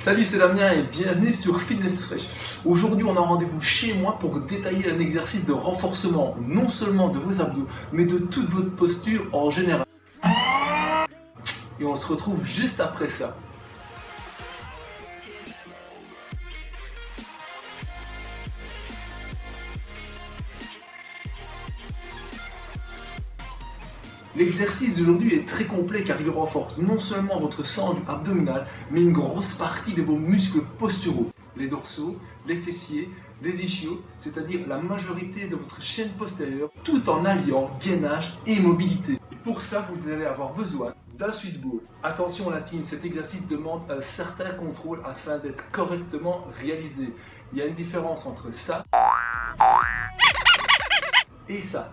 Salut, c'est Damien et bienvenue sur Fitness Fresh. Aujourd'hui, on a rendez-vous chez moi pour détailler un exercice de renforcement non seulement de vos abdos, mais de toute votre posture en général. Et on se retrouve juste après ça. L'exercice d'aujourd'hui est très complet car il renforce non seulement votre sangle abdominal, mais une grosse partie de vos muscles posturaux, les dorsaux, les fessiers, les ischios, c'est-à-dire la majorité de votre chaîne postérieure, tout en alliant gainage et mobilité. Et pour ça, vous allez avoir besoin d'un Swiss ball. Attention la team, cet exercice demande un certain contrôle afin d'être correctement réalisé. Il y a une différence entre ça et ça.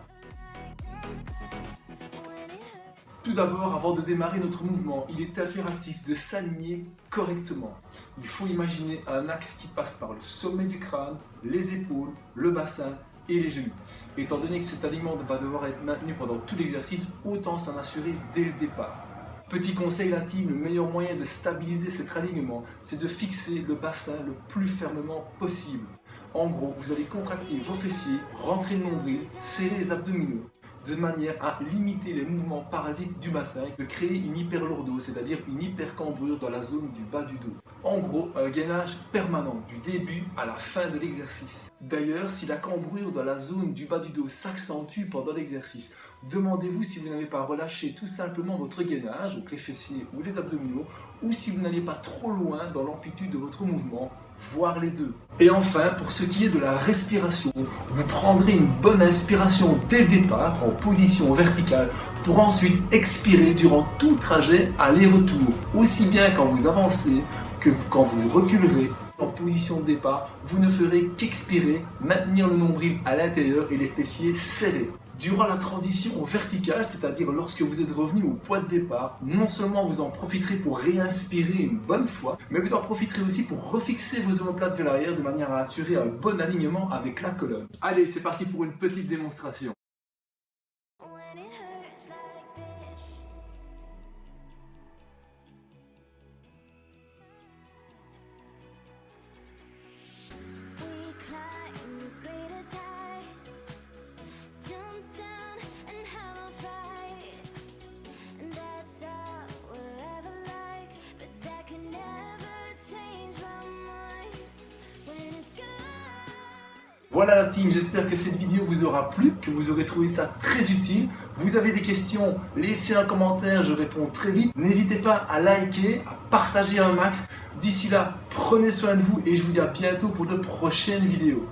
Tout d'abord, avant de démarrer notre mouvement, il est impératif de s'aligner correctement. Il faut imaginer un axe qui passe par le sommet du crâne, les épaules, le bassin et les genoux. Étant donné que cet alignement va devoir être maintenu pendant tout l'exercice, autant s'en assurer dès le départ. Petit conseil intime, le meilleur moyen de stabiliser cet alignement, c'est de fixer le bassin le plus fermement possible. En gros, vous allez contracter vos fessiers, rentrer le nombril, serrer les abdominaux, de manière à limiter les mouvements parasites du bassin et de créer une hyperlordose, c'est-à-dire une hypercambrure dans la zone du bas du dos. En gros, un gainage permanent du début à la fin de l'exercice. D'ailleurs, si la cambrure dans la zone du bas du dos s'accentue pendant l'exercice, demandez-vous si vous n'avez pas relâché tout simplement votre gainage, donc les fessiers ou les abdominaux, ou si vous n'allez pas trop loin dans l'amplitude de votre mouvement, voire les deux. Et enfin, pour ce qui est de la respiration, vous prendrez une bonne inspiration dès le départ en position verticale pour ensuite expirer durant tout le trajet aller-retour, aussi bien quand vous avancez que quand vous reculerez. En position de départ, vous ne ferez qu'expirer, maintenir le nombril à l'intérieur et les fessiers serrés. Durant la transition verticale, c'est-à-dire lorsque vous êtes revenu au point de départ, non seulement vous en profiterez pour réinspirer une bonne fois, mais vous en profiterez aussi pour refixer vos omoplates vers l'arrière de manière à assurer un bon alignement avec la colonne. Allez, c'est parti pour une petite démonstration. Voilà la team, j'espère que cette vidéo vous aura plu, que vous aurez trouvé ça très utile. Vous avez des questions, laissez un commentaire, je réponds très vite. N'hésitez pas à liker, à partager un max. D'ici là, prenez soin de vous et je vous dis à bientôt pour de prochaines vidéos.